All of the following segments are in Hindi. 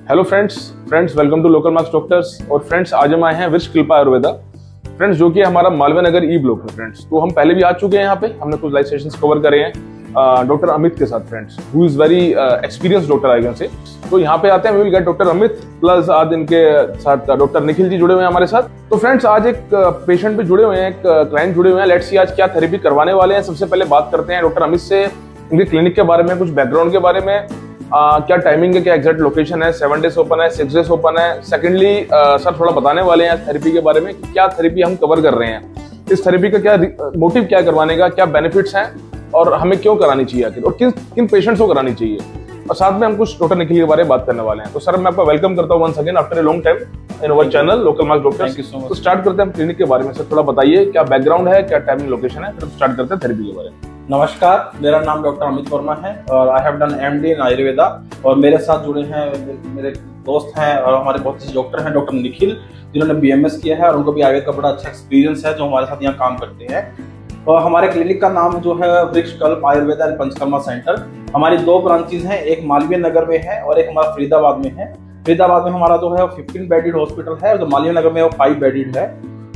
Hello friends welcome to local marks doctors. और फ्रेंड्स आज हम आए हैं वृक्ष कृपा आयुर्वेदा फ्रेंड्स, जो कि हमारा मालवीय नगर ई ब्लॉक है फ्रेंड्स। तो हम पहले भी आ चुके हैं यहाँ पे, हमने कुछ लाइव सेशंस कवर करे हैं डॉक्टर अमित के साथ friends, who is very experience doctor I can say. तो यहाँ पे आते हैं, we will get doctor Amit plus आज इनके साथ डॉक्टर निखिल जी जुड़े हुए हैं हमारे साथ। तो फ्रेंड्स आज एक पेशेंट पे जुड़े हुए हैं, एक क्लाइंट जुड़े हुए हैं। लेट्स सी आज क्या थेरेपी करवाने वाले हैं। सबसे पहले बात करते हैं डॉक्टर अमित से, इनके क्लिनिक के बारे में, कुछ बैकग्राउंड के बारे में, क्या टाइमिंग है, क्या एग्जैक्ट लोकेशन है, 7 डेज ओपन है, 6 डेज ओपन है। सेकेंडली सर थोड़ा बताने वाले हैं थेरेपी के बारे में, क्या थेरेपी हम कवर कर रहे हैं, इस थेरेपी का क्या मोटिव, क्या करवाने का, क्या बेनिफिट्स हैं और हमें क्यों करानी चाहिए आखिर, और किन पेशेंट्स को करानी चाहिए। और साथ में हम कुछ डॉक्टर निखिल के बारे में बात करने वाले हैं। तो सर मैं आपका वेलकम करता हूँ once again after a long time in our channel local marks doctors. तो स्टार्ट करते हैं क्लिनिक के बारे में। सर थोड़ा बताइए क्या बैकग्राउंड है, क्या टाइमिंग लोकेशन है, फिर स्टार्ट करते हैं थेरेपी के बारे में। नमस्कार, मेरा नाम डॉक्टर अमित वर्मा है और आई हैव डन एमडी इन आयुर्वेदा। और मेरे साथ जुड़े हैं मेरे दोस्त हैं और हमारे बहुत से डॉक्टर हैं, डॉक्टर निखिल, जिन्होंने बीएमएस किया है और उनको भी आयुर्वेद का बड़ा अच्छा एक्सपीरियंस है, जो हमारे साथ यहाँ काम करते हैं। और हमारे क्लिनिक का नाम जो है वृक्ष कल्प आयुर्वेदा एंड पंचकर्मा सेंटर। हमारी 2 ब्रांचेज हैं, एक मालवीय नगर में है और एक हमारा फरीदाबाद में है। फरीदाबाद में हमारा जो है 15 बेडेड हॉस्पिटल है और जो मालवीय नगर में वो 5 बेडेड है।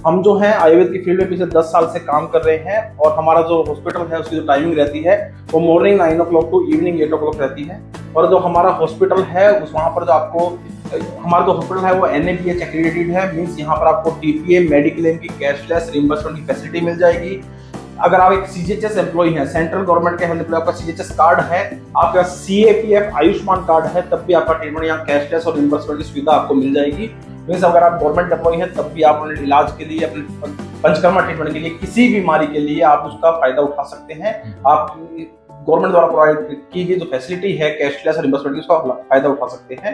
हम जो है आयुर्वेद की फील्ड में पिछले 10 साल से काम कर रहे हैं और हमारा जो हॉस्पिटल है उसकी जो टाइमिंग रहती है वो morning 9 o'clock to evening 8 o'clock रहती है। और जो हमारा हॉस्पिटल है उस वहाँ पर जो आपको हमारा जो हॉस्पिटल है वो NABH एक्रेडिटेड है, मीन्स यहाँ पर आपको TPA मेडिक्लेम की कैशलेस रिइंबर्समेंट की फैसिलिटी मिल जाएगी। अगर आप एक CGHS एम्प्लॉय हैं, सेंट्रल गवर्नमेंट के हेल्थ एम्प्लॉय, आपका CGHS कार्ड है, आपके पास CAPF आयुष्मान कार्ड है, तब भी आपका ट्रीटमेंट यहाँ कैशलेस और रिइंबर्समेंट की सुविधा आपको मिल जाएगी। मीन्स अगर आप गवर्नमेंट एम्प्लॉय हैं तब भी आप अपने इलाज के लिए, अपने पंचकर्मा ट्रीटमेंट के लिए, किसी बीमारी के लिए आप उसका फायदा उठा सकते हैं। आप गवर्नमेंट द्वारा प्रोवाइड की गई जो फैसिलिटी है कैशलेस और रिइंबर्समेंट की, उसका फायदा उठा सकते हैं।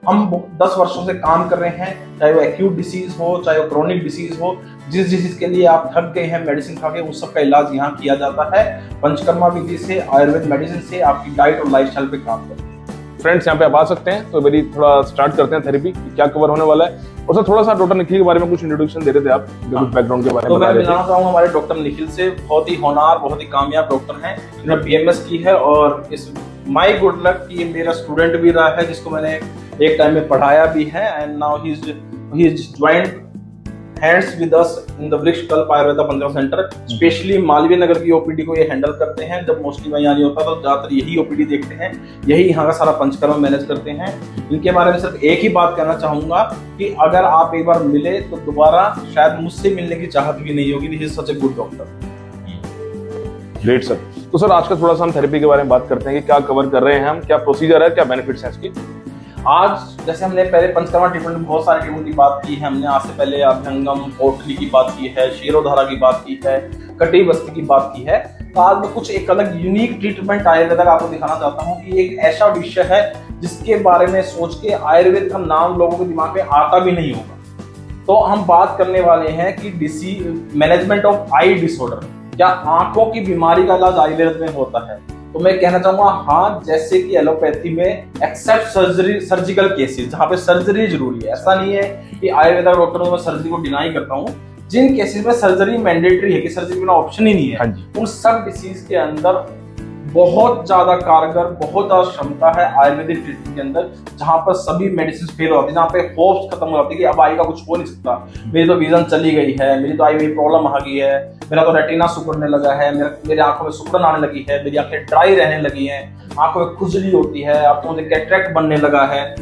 हम 10 वर्षों से काम कर रहे हैं, चाहे वो एक्यूट डिसीज हो, चाहे वो क्रोनिक डिसीज हो, जिस डिसीज के लिए आप थक गए हैं मेडिसिन खा के, उस सब का इलाज यहाँ किया जाता है। पंचकर्मा विधि से, आयुर्वेद मेडिसिन से आपकी डाइट और लाइफस्टाइल पे काम करते हैं। फ्रेंड्स यहाँ पे आप आ सकते हैं। तो मेरी थोड़ा स्टार्ट करते हैं थेरेपी, क्या कवर होने वाला है। और सर थोड़ा सा डॉक्टर निखिल के बारे में कुछ इंट्रोडक्शन दे रहे थे आप, कुछ बैकग्राउंड के बारे में। तो मैं मिलाना चाहूँगा हमारे डॉक्टर निखिल से, बहुत ही होनहार, बहुत ही कामयाब डॉक्टर हैं, जिन्होंने BMS की है। और इस माई गुड लक कि मेरा स्टूडेंट भी रहा है, जिसको मैंने एक टाइम में पढ़ाया भी है। And now he is joint hands with us in the वृक्ष कल्प आयुर्वेदा पंचकर्मा सेंटर। स्पेशली मालवीय नगर की OPD को ये हैंडल करते हैं। जब मोस्टली मैं यहाँ नहीं होता तो ज्यादातर यही OPD देखते हैं, यही यहाँ का सारा पंचकर्मा मैनेज करते हैं। इनके बारे में सिर्फ एक ही बात कहना चाहूंगा कि अगर आप एक बार मिले तो दोबारा शायद मुझसे मिलने की चाहत भी नहीं होगी। This is such a good doctor. Great sir. तो सर आज का थोड़ा सा हम थेरेपी के बारे में बात करते हैं कि क्या कवर कर रहे हैं हम, क्या प्रोसीजर है, क्या बेनिफिट्स हैं इसकी। आज जैसे हमने पहले पंचकर्मा ट्रीटमेंट में बहुत सारे ट्रीटमेंट की बात की है, हमने आज से पहले अभ्यंगम, पोटली की बात की है, शिरोधारा की बात की है, कटी बस्ती की बात की है। तो आज मैं कुछ एक अलग यूनिक ट्रीटमेंट आयुर्वेद का आपको दिखाना चाहता हूँ कि एक ऐसा विषय है जिसके बारे में सोच के आयुर्वेद का नाम लोगों के दिमाग में आता भी नहीं होगा। तो हम बात करने वाले हैं कि मैनेजमेंट ऑफ आई डिसऑर्डर, क्या आंखों की बीमारी का इलाज आयुर्वेद में होता है। तो मैं कहना चाहूंगा हाँ, जैसे कि एलोपैथी में एक्सेप्ट सर्जिकल केसेस जहां पे सर्जरी जरूरी है, ऐसा नहीं है कि आयुर्वेदा डॉक्टरों में सर्जरी को डिनाई करता हूं। जिन केसेस में सर्जरी मैंडेटरी है कि सर्जरी बिना ऑप्शन ही नहीं है, उन सब डिसीज के अंदर बहुत ज्यादा कारगर, बहुत ज्यादा क्षमता है आयुर्वेदिक ट्रीटमेंट के अंदर, जहां पर सभी मेडिसिन फेल होती है, जहां पे होप्स खत्म हो जाती है कि अब आएगा कुछ हो नहीं सकता, मेरी तो विजन चली गई है, मेरी तो आई हुई प्रॉब्लम आ गई है, मेरा तो रेटिना सिकुड़ने लगा है, मेरे आंखों में सिकुड़न आने लगी है, मेरी आंखें ड्राई रहने लगी हैं, आंखों में खुजली होती है, अब तो मुझे कैटरेक्ट बनने लगा है,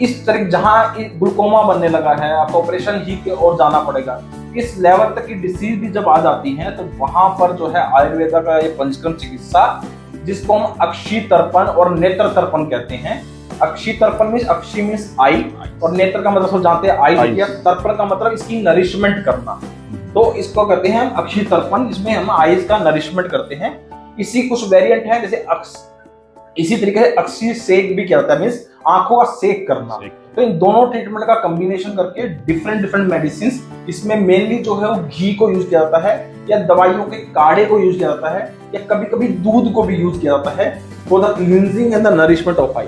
इस तरह जहां ग्लूकोमा बनने लगा है, आपको ऑपरेशन ही की ओर जाना पड़ेगा। इस लेवल तक की डिसीज भी जब आ जाती है तो वहां पर जो है आयुर्वेदा का ये पंचकर्म चिकित्सा, जिसको हम अक्षी तर्पण और नेत्र तर्पण कहते हैं। अक्षी तर्पण मीन्स, अक्षी मीन्स आई और नेत्र का मतलब सब जानते हैं आई, तर्पण का मतलब इसकी नरिशमेंट करना। तो इसको कहते हैं हम अक्षी तर्पण, जिसमें हम आईज का नरिशमेंट करते हैं। इसी कुछ वेरिएंट है, जैसे इसी तरीके से अक्षी सेक भी क्या होता है, मीन्स आंखों का सेक करना। तो इन दोनों ट्रीटमेंट का कॉम्बिनेशन करके डिफरेंट मेडिसिन, इसमें मेनली जो है वो घी को यूज किया जाता है, या दवाइयों के काढ़े को यूज किया जाता है, या कभी कभी दूध को भी यूज किया जाता है for the cleansing and the nourishment of eye.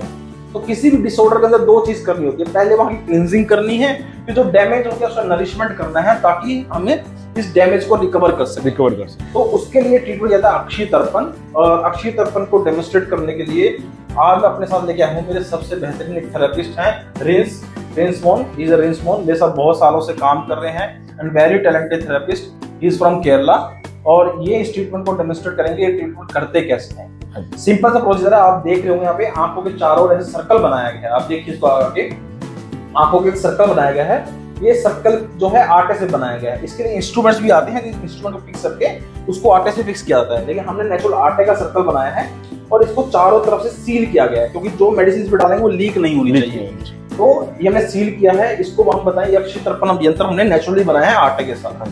तो किसी भी डिसऑर्डर के अंदर 2 चीज करनी होती है, पहले वहां की क्लींजिंग करनी है, फिर जो डैमेज हो गया उसका नरिशमेंट करना है, ताकि हमें इस डैमेज को रिकवर कर सके। तो उसके लिए ट्रीटमेंट जाता है अक्षीय तर्पण। और अक्षीय तर्पण को डेमोन्स्ट्रेट करने के लिए आज मैं अपने साथ लेके आया हूँ मेरे सबसे बेहतरीन एक थेरेपिस्ट हैं रिंसमोन। इज अ रिंसमोन, मेरे साथ बहुत सालों से काम कर रहे हैं and very talented therapist. He is from Kerala और ये इस ट्रीटमेंट को डेमोन्स्ट्रेट करेंगे ये ट्रीटमेंट करते कैसे हैं। सिंपल सा प्रोसीजर है, आप देख रहे होंगे यहाँ पे आंखों के चारों ओर ऐसे सर्कल बनाया गया है। आप देखिए इसको आगे आंखों के एक सर्कल बनाया गया है। ये सर्कल जो है आटे से बनाया गया है। इसके लिए इंस्ट्रूमेंट्स भी आते हैं, इंस्ट्रूमेंट को फिक्स करके उसको आटे से फिक्स किया जाता है, लेकिन हमने नेचुरल आटे का सर्कल बनाया है और इसको चारों तरफ से सील किया गया है क्योंकि जो मेडिसिन पे डालेंगे वो लीक नहीं होनी चाहिए। तो ये हमने सील किया है। इसको हम बताएं यक्ष तर्पण यंत्र हमने नेचुरली बनाया है आटे के साथ।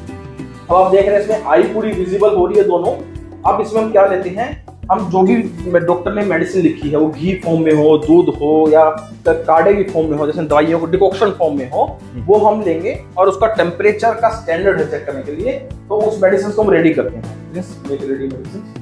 अब आप देख रहे हैं इसमें आई पूरी विजिबल हो रही है दोनों। अब इसमें हम क्या लेते हैं, हम जो भी डॉक्टर ने मेडिसिन लिखी है वो घी फॉर्म में हो, दूध हो या काढ़े की फॉर्म में हो, जैसे दवाइयों को डिकॉक्शन फॉर्म में हो, वो हम लेंगे और उसका टेम्परेचर का स्टैंडर्ड है चेक करने के लिए। तो उस मेडिसिन को हम रेडी करते हैं। रेडी मेडिसिन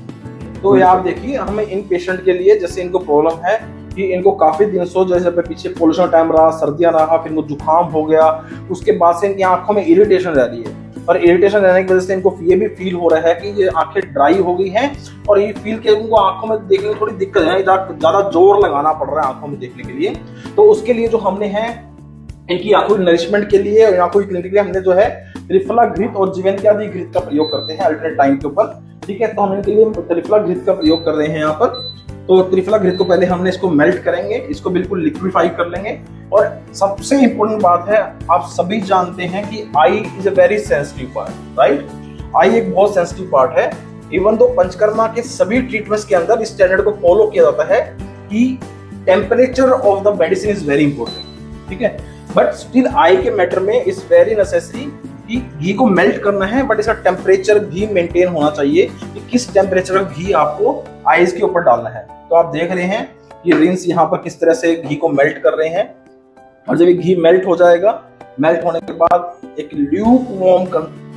तो ये आप देखिए हमें इन पेशेंट के लिए, जैसे इनको प्रॉब्लम है कि इनको काफी दिन से जैसे पीछे पोल्यूशन टाइम रहा, सर्दियां रहा, फिर इनको जुकाम हो गया, उसके बाद से इनकी आंखों में इरिटेशन रह रही है और इरिटेशन रहने की वजह से इनको ये भी फील हो रहा है कि ये आंखें ड्राई हो गई हैं और ये फील के उनको आंखों में देखने में थोड़ी दिक्कत है, ज्यादा जोर लगाना पड़ रहा है आंखों में देखने के लिए। तो उसके लिए जो हमने है इनकी आंखों की नरिशमेंट के लिए और आंखों की क्लिनिक के लिए हमने जो है त्रिफला घृत और जीवंती आदि घृत का प्रयोग करते हैं अल्टरनेट टाइम के ऊपर। ठीक है, तो हम इनके लिए त्रिफला घृत का प्रयोग कर रहे हैं यहाँ पर। तो त्रिफला घृत को पहले हमने इसको मेल्ट करेंगे, इसको बिल्कुल लिक्विफाई कर लेंगे। और सबसे इंपॉर्टेंट बात है, आप सभी जानते हैं कि eye is a very sensitive part, right. Eye एक बहुत सेंसिटिव पार्ट है। इवन दो पंचकर्मा के सभी ट्रीटमेंट्स के अंदर इस स्टैंडर्ड को फॉलो किया जाता है कि temperature of the medicine is very important, ठीक है। बट स्टिल आई के मैटर में इज वेरी नेसेसरी कि घी को मेल्ट करना है, बट इसका टेम्परेचर भी मेंटेन होना चाहिए कि किस टेम्परेचर का घी आपको आईज के ऊपर डालना है। तो आप देख रहे हैं ये रिंस यहाँ पर किस तरह से घी को मेल्ट कर रहे हैं और जब ये घी मेल्ट हो जाएगा, मेल्ट होने के बाद एक ल्यूक वार्म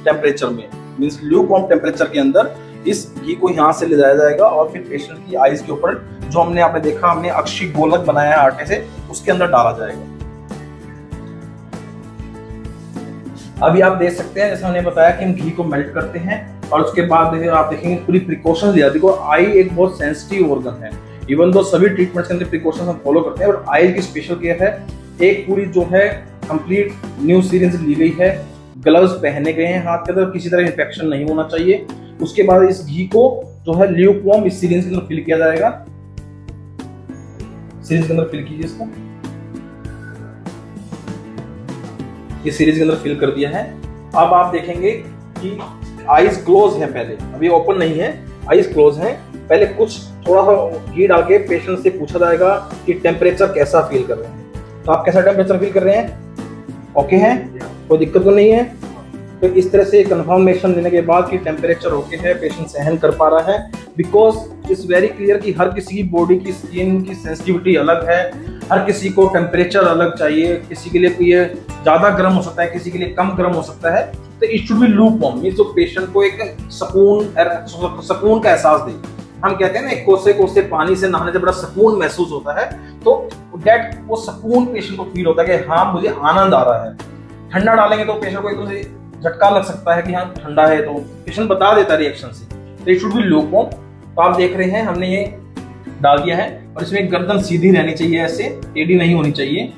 टेम्परेचर में, मींस ल्यूक वार्म टेम्परेचर के अंदर इस घी को यहाँ से ले जाया जाएगा और फिर पेशेंट की आईज के ऊपर जो आपने देखा हमने अक्षी गोलक बनाया है आटे से, उसके अंदर डाला जाएगा। अभी आप देख सकते हैं जैसे हमने बताया कि हम घी को मेल्ट करते हैं और उसके बाद आप देखेंगे पूरी प्रिकॉशंस लिया। देखो आई एक बहुत सेंसिटिव ऑर्गन है, इवन दो सभी ट्रीटमेंट्स के अंदर प्रिकॉशंस हम फॉलो करते हैं, और आई की स्पेशल केयर है। एक पूरी जो है कंप्लीट न्यू सिरिंज ली गई है, ग्लव्स पहने गए हैं हाथ के अंदर, किसी तरह इन्फेक्शन नहीं होना चाहिए। उसके बाद इस घी को जो है ल्यूक वार्म इस सिरिंज के अंदर फिल किया जाएगा। सिरिंज के अंदर फिल कीजिए इसको, ये सीरीज के अंदर फिल कर दिया है। अब आप देखेंगे कि आईज क्लोज है, पहले अभी ओपन नहीं है, आईज क्लोज है। पहले कुछ थोड़ा सा घी डाल के पेशेंट से पूछा जाएगा कि टेम्परेचर कैसा फील कर रहे हैं। तो आप कैसा टेम्परेचर फील कर रहे हैं, ओके है, कोई दिक्कत तो नहीं है। तो इस तरह से कंफर्मेशन लेने के बाद कि टेम्परेचर ओके है, पेशेंट सहन कर पा रहा है, बिकॉज इट्स वेरी क्लियर कि हर किसी की बॉडी की स्किन की सेंसिटिविटी अलग है, हर किसी को टेम्परेचर अलग चाहिए, किसी के लिए ये ज्यादा गर्म हो सकता है, किसी के लिए कम गर्म हो सकता है। तो it should be loop warm, means जो पेशेंट को एक सुकून का एहसास दे। हम कहते हैं ना एक कोसे कोसे पानी से नहाने से बड़ा सुकून महसूस होता है, तो दैट वो सुकून पेशेंट को फील होता है कि हाँ मुझे आनंद आ रहा है। ठंडा डालेंगे तो पेशेंट को एकदम से झटका लग सकता है कि हाँ ठंडा है, तो पेशेंट बता देता है रिएक्शन से। तो it should be loop warm. तो आप देख रहे हैं हमने ये डाल दिया है और इसमें गर्दन सीधी रहनी चाहिए, ऐसे टेढ़ी नहीं होनी चाहिए।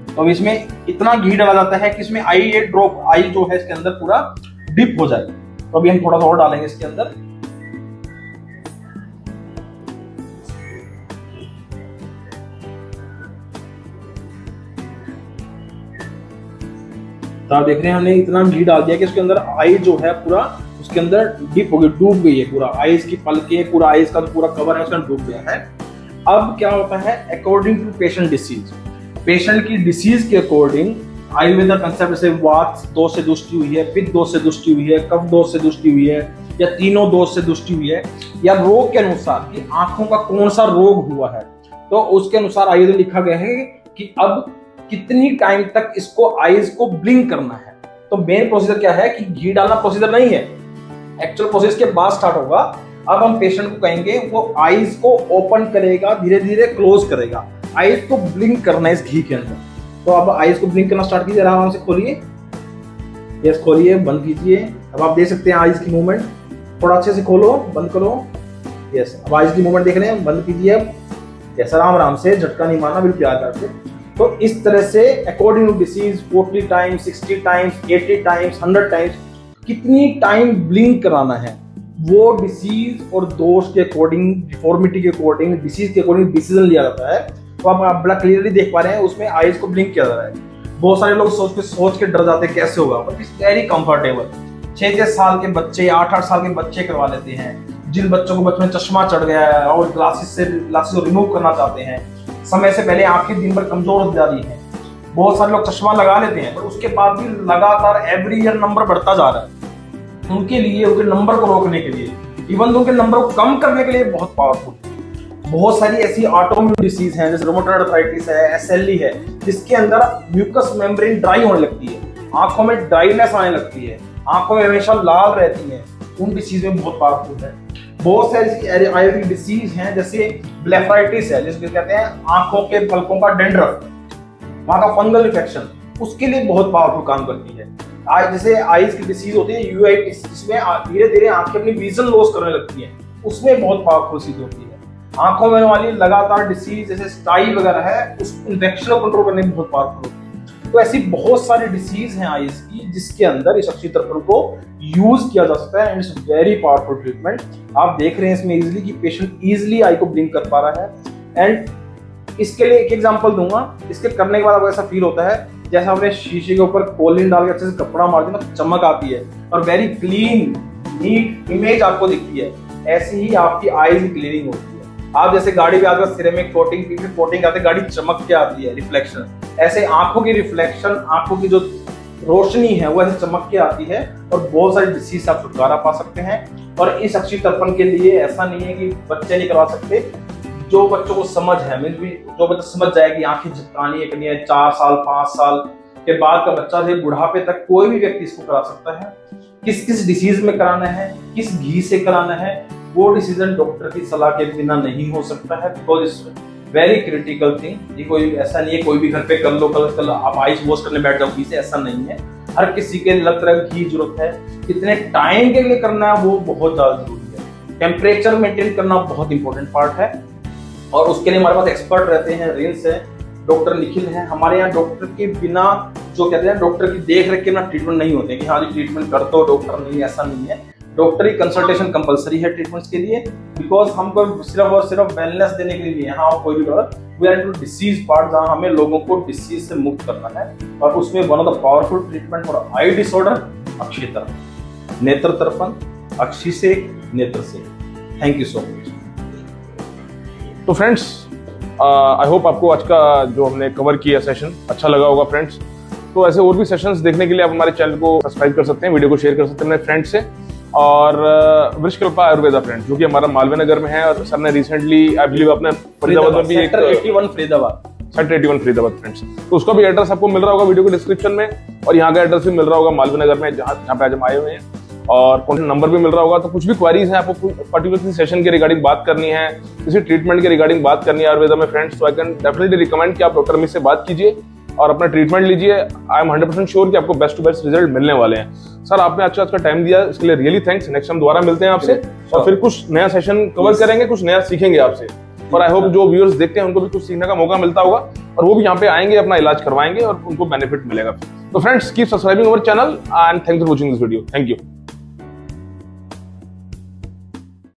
तो अब इसमें इतना घी डाला जाता है कि इसमें आई एक ड्रॉप आई जो है इसके अंदर पूरा डिप हो जाए। तो अभी हम थोड़ा सा और डालेंगे इसके अंदर। तो आप देख रहे हैं हमने इतना घी डाल दिया कि उसके अंदर आई जो है पूरा उसके अंदर डिप हो गई, डूब गई है पूरा। आईज की पलके, पूरा आईज का पूरा कवर है उसके अंदर डूब गया है। अब क्या होता है, according to patient disease, patient की डिसीज के अकॉर्डिंग आयुर्वेद का कंसेप्ट जैसे वात दोष से दुष्टि हुई है, पित्त दोष से दुष्टि हुई है, कफ दोष से दुष्टि हुई है, या तीनों दोष से दुष्टि हुई है, या रोग के अनुसार कि आंखों का कौन सा रोग हुआ है, तो उसके अनुसार आयुर्वेद में लिखा गया है कि अब कितनी टाइम तक इसको आईज को ब्लिंक करना है। तो मेन प्रोसीजर क्या है कि घी डालना प्रोसीजर नहीं है, एक्चुअल प्रोसेस के बाद स्टार्ट होगा। अब हम पेशेंट को कहेंगे वो आईज को ओपन करेगा, धीरे धीरे क्लोज करेगा, आईज को ब्लिंक करना है इस घी के अंदर। तो अब आईज को ब्लिंक करना स्टार्ट कीजिए, आराम से खोलिए, यस खोलिए, बंद कीजिए। अब आप देख सकते हैं आईज की मूवमेंट, थोड़ा अच्छे से खोलो, बंद करो, यस। अब आईज की मूवमेंट देख रहे हैं, बंद कीजिए, अब जैसा आराम आराम से, झटका नहीं मारना, बिल्कुल प्यार करके। तो इस तरह से according to disease 40 times, 60 times, 80 times, 100 times, कितनी टाइम ब्लिंक कराना है वो डिसीज और दोष के अकॉर्डिंग, डिफॉर्मिटी के अकॉर्डिंग, डिसीज के अकॉर्डिंग डिसीजन लिया जाता है। तो आप बड़ा क्लियरली देख पा रहे हैं उसमें आईज को ब्लिंक किया जा रहा है। बहुत सारे लोग सोच के डर जाते हैं कैसे होगा, बट इट्स वेरी कंफर्टेबल। 6-6 साल के बच्चे, 8-8 साल के बच्चे करवा लेते हैं। जिन बच्चों को बचपन में चश्मा चढ़ गया है और ग्लासेस को रिमूव करना चाहते हैं, समय से पहले आंखें दिन भर कमजोर हो जा रही हैं, बहुत सारे लोग चश्मा लगा लेते हैं, पर उसके बाद भी लगातार एवरी ईयर नंबर बढ़ता जा रहा है। उनके लिए, उनके नंबर को रोकने के लिए, इवन उनके नंबर को कम करने के लिए बहुत पावरफुल। बहुत सारी ऐसी ऑटोइम्यून डिसीज हैं, जैसे रोमेटॉइड आर्थराइटिस है, एसएलई है, जिसके अंदर म्यूकस मेम्ब्रेन ड्राई होने लगती है, आंखों में ड्राइनेस आने लगती है, आंखों में हमेशा लाल रहती है, उन डिसीज में बहुत पावरफुल है। बहुत सारी आयुर्वेदिक डिसीज हैं, जैसे ब्लेफराइटिस है, जिसको कहते हैं आंखों के पलकों का डेंड्रफ, वहां का फंगल इन्फेक्शन, उसके लिए बहुत पावरफुल काम करती है। आज जैसे आईज की डिसीज होती है यूआइटिस, जिसमें धीरे धीरे आंखें अपनी विजन लॉस करने लगती हैं, उसमें बहुत पावरफुल चीज होती है। आंखों में होने वाली लगातार डिसीज जैसे स्टाई वगैरह है, उस इन्फेक्शन को कंट्रोल करने में बहुत पावरफुल होती है। तो ऐसी बहुत सारी डिसीज हैं आईज की, जिसके अंदर इस अक्षय तर्पण को यूज किया जा सकता है, and it's very powerful treatment. आप देख रहे हैं इसमें इजिली कि पेशेंट इजिली आई को ब्लिंक कर पा रहा है। एंड इसके लिए एक एग्जांपल दूंगा, इसके करने के बाद आपको ऐसा फील होता है जैसे आपने शीशे के ऊपर कोलिन डाल के अच्छे से कपड़ा मार दिया, चमक आती है और वेरी क्लीन नीट इमेज आपको दिखती है। ऐसी ही आपकी आईज की क्लीनिंग होती है। आप जैसे गाड़ी पे आकर सिरेमिक कोटिंग आते, गाड़ी चमक के आती है, रिफ्लेक्शन, ऐसे आंखों की रिफ्लेक्शन, आंखों की जो रोशनी है वो ऐसे चमक के आती है और बहुत सारी डिसीज से आप छुटकारा पा सकते हैं। और इस अक्षय तर्पण के लिए ऐसा नहीं है कि बच्चे नहीं करवा सकते, जो बच्चों को समझ है, जो बच्चा समझ जाए कि आंखें झपकानी है करनी है, 4 साल 5 साल के बाद का बच्चा से बुढ़ापे तक कोई भी व्यक्ति इसको करा सकता है। किस किस डिसीज में कराना है, किस घी से कराना है, वो डिसीजन डॉक्टर की सलाह के बिना नहीं हो सकता है, because it's very critical thing. ये कोई ऐसा नहीं है कोई भी घर पे कर लो, कल आप आईज वॉश करने बैठ जाओ घी से, ऐसा नहीं है। हर किसी के अलग तरह की जरूरत है, कितने टाइम के लिए करना है वो बहुत ज्यादा जरूरी है। टेम्परेचर मेंटेन करना बहुत इंपॉर्टेंट पार्ट है, और उसके लिए हमारे पास एक्सपर्ट रहते हैं, रिंस है, डॉक्टर निखिल है। हमारे यहाँ डॉक्टर के बिना, जो कहते हैं डॉक्टर की देख रेख के बिना ट्रीटमेंट नहीं होते कि हाँ जी ट्रीटमेंट कर दो, डॉक्टर नहीं, ऐसा नहीं है। डॉक्टरी कंसल्टेशन कंपलसरी है ट्रीटमेंट्स के लिए, बिकॉज हमको सिर्फ और सिर्फ वेलनेस देने के लिए नहीं है। हाँ कोई भी we are to disease part, जहाँ हमें लोगों को डिसीज से मुक्त करना है, और उसमें one of the powerful treatment for I disorder Akshay तर्पण, नेत्र तर्पण, अक्षी से नेत्र से। Thank you so much. तो फ्रेंड्स, आई होप आपको आज का जो हमने कवर किया सेशन अच्छा लगा होगा फ्रेंड्स। तो ऐसे और भी सेशंस देखने के लिए आप हमारे चैनल को सब्सक्राइब कर सकते हैं, वीडियो को शेयर कर सकते हैं अपने फ्रेंड्स से। और वृषकल्पा आयुर्वेदा फ्रेंड्स, जो कि हमारा मालवीय नगर में है, और सर ने रिसेंटली आई बिलीव अपने फरीदाबाद में भी सेक्टर 81 फरीदाबाद फ्रेंड्स, तो उसका भी एड्रेस आपको मिल रहा होगा वीडियो के डिस्क्रिप्शन में, और यहाँ का एड्रेस भी मिल रहा होगा मालवीय नगर में, जहाँ पे आज हम आए हुए हैं, और कॉन्टेक्ट नंबर भी मिल रहा होगा। तो कुछ भी क्वारीज हैं, आपको पर्टिकुलर किसी सेशन के रिगार्डिंग बात करनी है, किसी ट्रीटमेंट के रिगार्डिंग बात करनी है आयुर्वेदा में फ्रेंड्स, तो आई कैन डेफिनेटली रिकमेंड कि आप डॉक्टर अमित से बात कीजिए और अपना ट्रीटमेंट लीजिए। आई एम 100% श्योर कि आपको बेस्ट टू बेस्ट रिजल्ट मिलने वाले हैं। सर, आपने आज का टाइम दिया, इसके लिए रियली थैंक्स। नेक्स्ट टाइम दोबारा मिलते हैं आपसे, और फिर कुछ नया सेशन कवर करेंगे, कुछ नया सीखेंगे आपसे, और आई होप जो व्यूअर्स देखते हैं उनको भी कुछ सीखने का मौका मिलता होगा, और वो भी यहाँ पे आएंगे, अपना इलाज करवाएंगे और उनको बेनिफिट मिलेगा। तो friends, keep subscribing our channel and thanks for watching this video. Thank you.